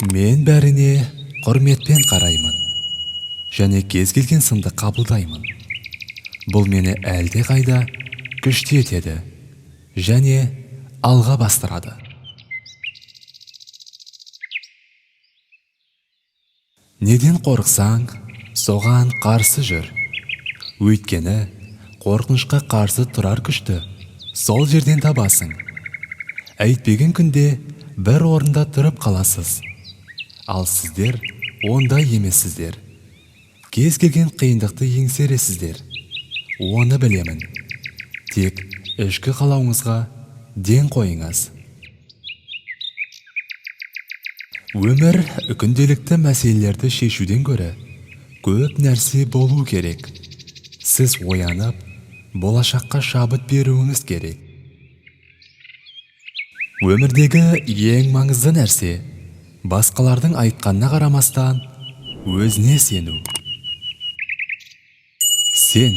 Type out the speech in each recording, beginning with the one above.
Мен бәріне құрметпен қараймын, және кез келген сынды қабылдаймын. Бұл мені әлде қайда күшті етеді, және алға бастырады. Неден қорықсаң, соған қарсы жүр. Өйткені қорқынышқа қарсы тұрар күшті сол жерден табасың. Әйтпеген күнде бір орында тұрып қаласыз. Ал сіздер ондай емессіздер. Кез келген қиындықты еңсересіздер. Оны білемін. Тек ішкі қалауыңызға ден қойыңыз. Өмір күнделікті мәселелерді шешуден гөрі көп нәрсе болу керек. Сіз оянып, болашаққа шабыт беруіңіз керек. Өмірдегі ең маңызды нәрсе басқалардың айтқанына қарамастан өзіне сену. Сен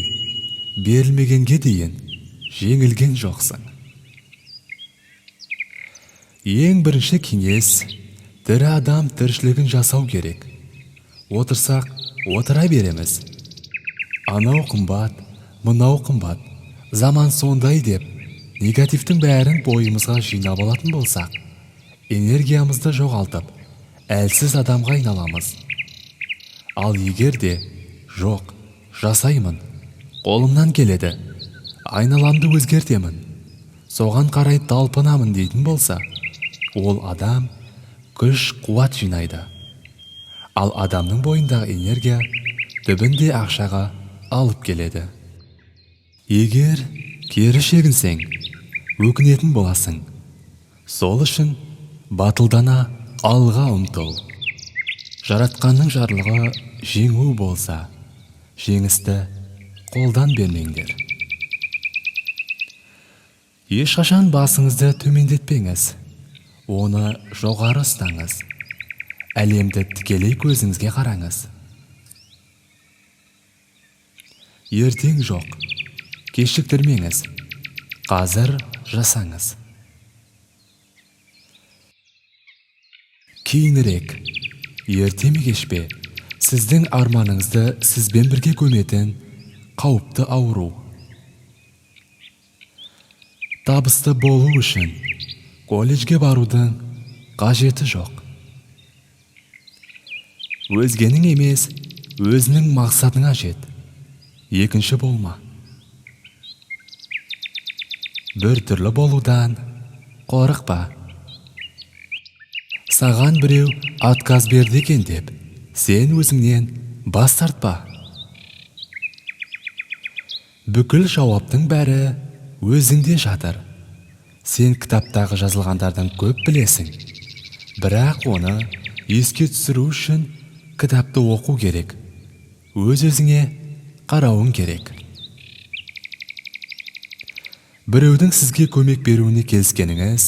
берілмегенге дейін жеңілген жоқсың. Ең бірінші кеңес: тірі адам тіршілігін жасау керек. Отырсақ, отыра береміз. Анау қымбат, мынау қымбат, заман сондай деп, негативтің бәрін бойымызға жинап алатын болсақ, энергиямызды жоғалтып, әлсіз адамға айналамыз. Ал егер де жоқ, жасаймын, қолымнан келеді, айналамды өзгертемін, соған қарай талпынамын дейтін болса, ол адам күш-қуат жинайды. Ал адамның бойындағы энергия түбінде ақшаға алып келеді. Егер кері шегінсең, өкінетін боласың. Сол үшін батылдана алға ұмтыл. Жаратқанның жарлығы жеңу болса, жеңісті қолдан бермеңдер. Ешқашан басыңызды төмендетпеңіз. Оны жоғары ұстаңыз. Әлемді тікелей көзіңізге қараңыз. Ертең жоқ, кешіктірмеңіз. Қазір жасаңыз. Кейінірек, ерте ме кеш пе, сіздің арманыңызды сізбен бірге көметін қауіпті ауру. Табысты болу үшін колледжге барудың қажеті жоқ. Өзгенің емес, өзінің мақсатыңа жет. Екінші болма. Бір түрлі болудан қорықпа. Саған біреу отказ берді екен деп, сен өзіңнен бас тартпа. Бүкіл жауаптың бәрі өзіңде жатыр. Сен кітаптағы жазылғандардан көп білесің. Бірақ оны еске түсіру үшін кітапты оқу керек. Өз-өзіңе қарауың керек. Біреудің сізге көмек беруіне келіскеніңіз,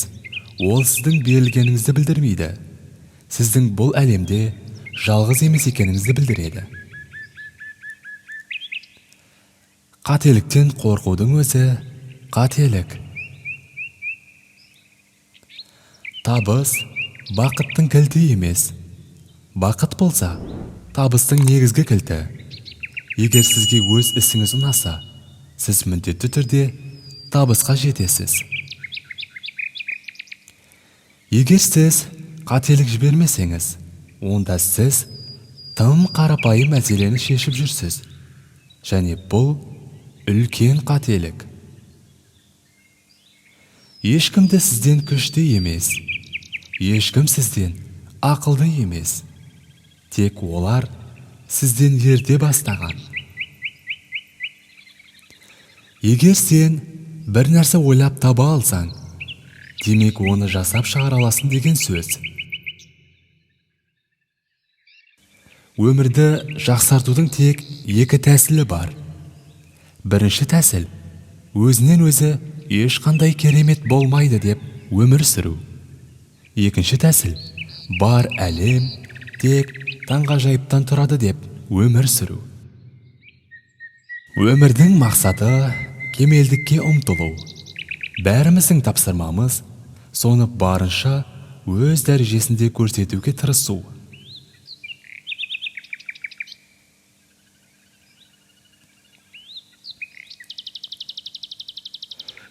ол сіздің берілгеніңізді білдірмейді. Сіздің бұл әлемде жалғыз емес екеніңізді білдіреді. Қателіктен қорқудың өзі қателік. Табыс бақыттың кілті емес. Бақыт болса, табыстың негізгі кілті. Егер сізге өз ісіңіз ұнаса, сіз міндетті түрде табысқа жетесіз. Егер сіз қателік жібермесеңіз, онда сіз тым қарапайым мәселені шешіп жүрсіз. Және бұл үлкен қателік. Ешкімді сізден күшті емес. Ешкім сізден ақылды емес. Тек олар сізден ерте бастаған. Егер сен бір нәрсе ойлап таба алсаң, демек оны жасап шығара аласың деген сөз. Өмірді жақсартудың тек екі тәсілі бар. Бірінші тәсіл өзінен өзі ешқандай керемет болмайды деп өмір сүру. Екінші тәсіл бар әлем тек таңғажайыптан тұрады деп өмір сүру. Өмірдің мақсаты кемелдікке ұмтылу. Бәріміздің тапсырмамыз соны барынша өз дәрежесінде көрсетуге тырысу.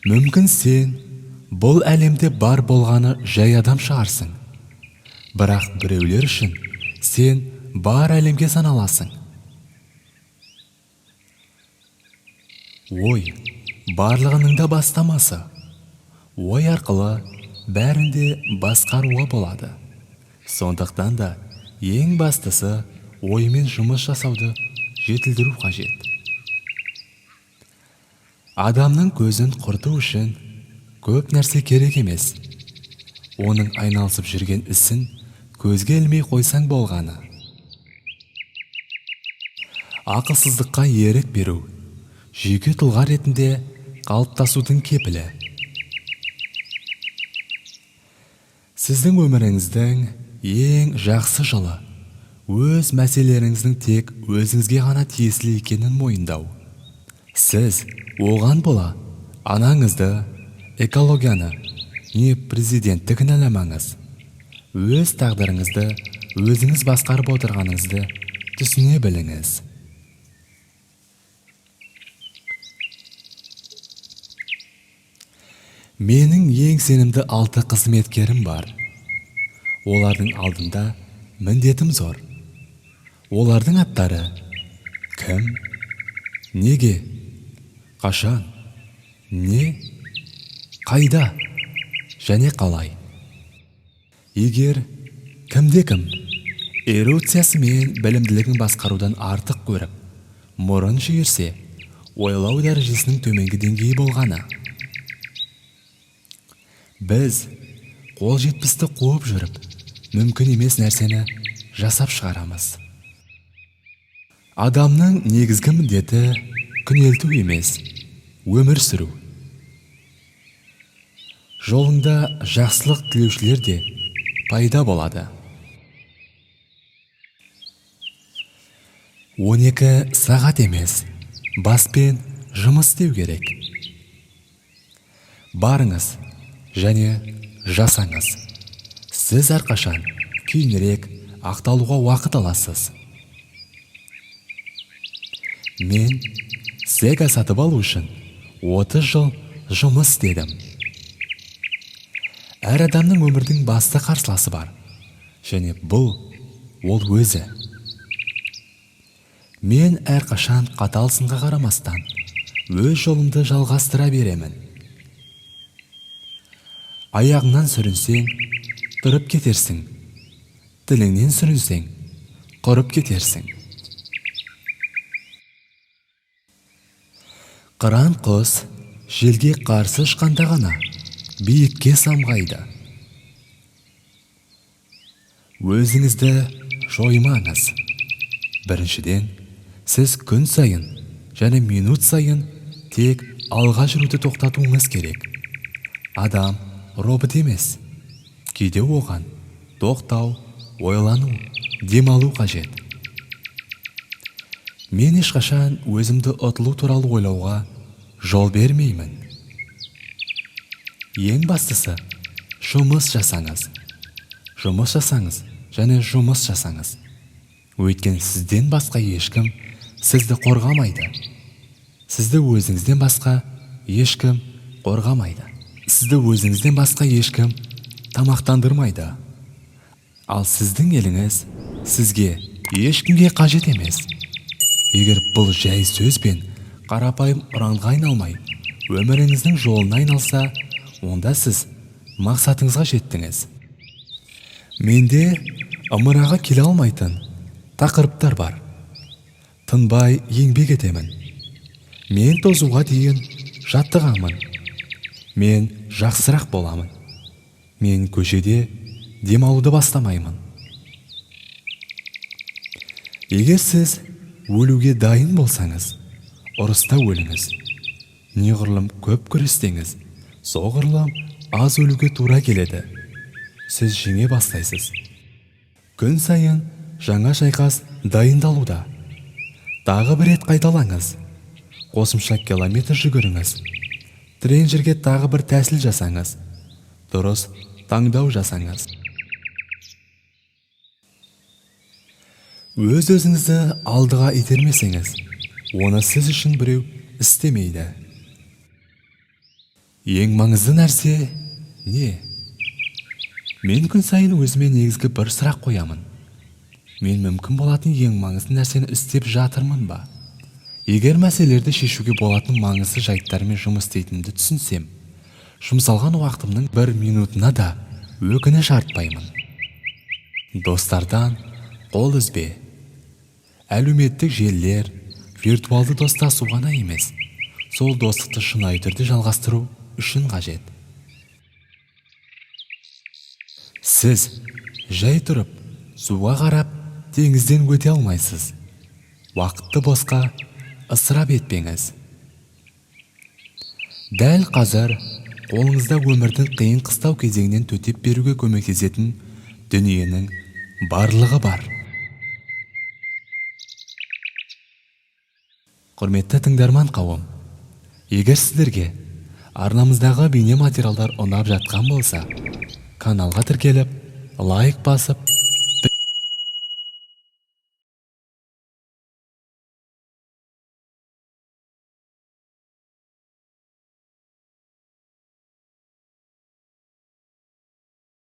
Мүмкін сен бұл әлемде бар болғаны жай адам шығарсың. Бірақ біреулер үшін сен бар әлемге саналасың. Ой, барлығының да бастамасы. Ой арқылы бәрінде басқаруға болады. Сондықтан да ең бастысы оймен жұмыс жасауды жетілдіру қажет. Адамның көзін құрту үшін көп нәрсе керек емес. Оның айналысып жүрген ісін көзге ілмей қойсаң болғаны. Ақылсыздыққа ерік беру жеке тұлға ретінде қалыптасудың кепілі. Сіздің өміріңіздің ең жақсы жылы өз мәселелеріңіздің тек өзіңізге ғана тиесілі екенін мойындау. Сіз оған бола анаңызды, экологияны, не президентті кінәламаңыз. Өз тағдырыңызды өзіңіз басқарып отырғаныңызды түсіне біліңіз. Менің ең сенімді 6 қызметкерім бар. Олардың алдында міндетім зор. Олардың аттары кім, неге, қашан, не, қайда және қалай. Егер кімде-кім эрудициясы мен білімділігін басқарудан артық көріп, мұрын шүйірсе, ойлау дәрежесінің төменгі деңгейі болғаны. Біз қол жетпісті қуып жүріп, мүмкін емес нәрсені жасап шығарамыз. Адамның негізгі міндеті күнелту емес, өмір сүру. Жолыңда жақсылық тілеушілер де пайда болады. 12 сағат емес, баспен жұмыс істеу керек. Барыңыз және жасаңыз. Сіз әрқашан кейінірек ақталуға уақыт аласыз. Мен Sega сатып алу үшін 30 жыл жұмыс істедім. Әр адамның өмірдің басты қарсыласы бар, және бұл ол өзі. Мен әрқашан қатал сынға қарамастан өз жолымды жалғастыра беремін. Аяғыңнан сүрінсең, тұрып кетерсің. Тіліңнен сүрінсең, құрып кетерсің. Қыран құс желге қарсы ұшқанда ғана биікке самғайды. Өзіңізді жоймаңыз. Біріншіден, сіз күн сайын және минут сайын тек алға жүруді тоқтатуыңыз керек. Адам робот емес. Кейде оған тоқтау, ойлану, демалу қажет. Мен ешқашан өзімді ұтылу туралы ойлауға жол бермеймін. Ең бастысы, жұмыс жасаңыз. Жұмыс жасаңыз және жұмыс жасаңыз. Өйткені сізден басқа ешкім сізді қорғамайды. Сізді өзіңізден басқа ешкім қорғамайды. Сізді өзіңізден басқа ешкім тамақтандырмайды. Ал сіздің еліңіз сізге ешкімге қажет емес. Егер бұл жай сөз бен қарапайым ұранға айналмай, өміріңіздің жолына айналса, онда сіз мақсатыңызға жеттіңіз. Менде ымыраға келе алмайтын тақырыптар бар. Тынбай еңбек етемін. Мен тозуға дейін жаттығамын. Мен жақсырақ боламын. Мен көшеде демалуды бастамаймын. Егер сіз өлуге дайын болсаңыз, ұрыста өліңіз. Неғұрлым көп күрестеңіз, соғұрлым аз өлуге тура келеді. Сіз жеңе бастайсыз. Күн сайын жаңа шайқас дайындалуда. Тағы бір рет қайталаңыз. Қосымша километр жүгіріңіз. Тренажерге тағы бір тәсіл жасаңыз. Дұрыс таңдау жасаңыз. Өз өзіңізді алдыға итермесеңіз, оны сіз үшін біреу істемейді. Ең маңызды нәрсе не? Мен күн сайын өзіме негізгі бір сұрақ қоямын. Мен мүмкін болатын ең маңызды нәрсені істеп жатырмын ба? Егер мәселелерді шешуге болатын маңызды жайттармен жұмыс істейтінімді түсінсем, жұмсалған уақытымның 1 минутына да өкініш артпаймын. Достардан қол үзбе. Әлеуметтік желілер, виртуалды достасу ғана емес, сол достықты шынайы түрде жалғастыру үшін қажет. Сіз жай тұрып, суға қарап, теңізден өте алмайсыз. Уақытты босқа ысырап етпеңіз. Дәл қазір қолыңызда өмірдің қиын қыстау кезеңінен төтеп беруге көмектесетін дүниенің барлығы бар. Құрметті тыңдарман қауым, егер сіздерге арнамыздағы бейне материалдар ұнап жатқан болса, каналға тіркеліп, лайк басып,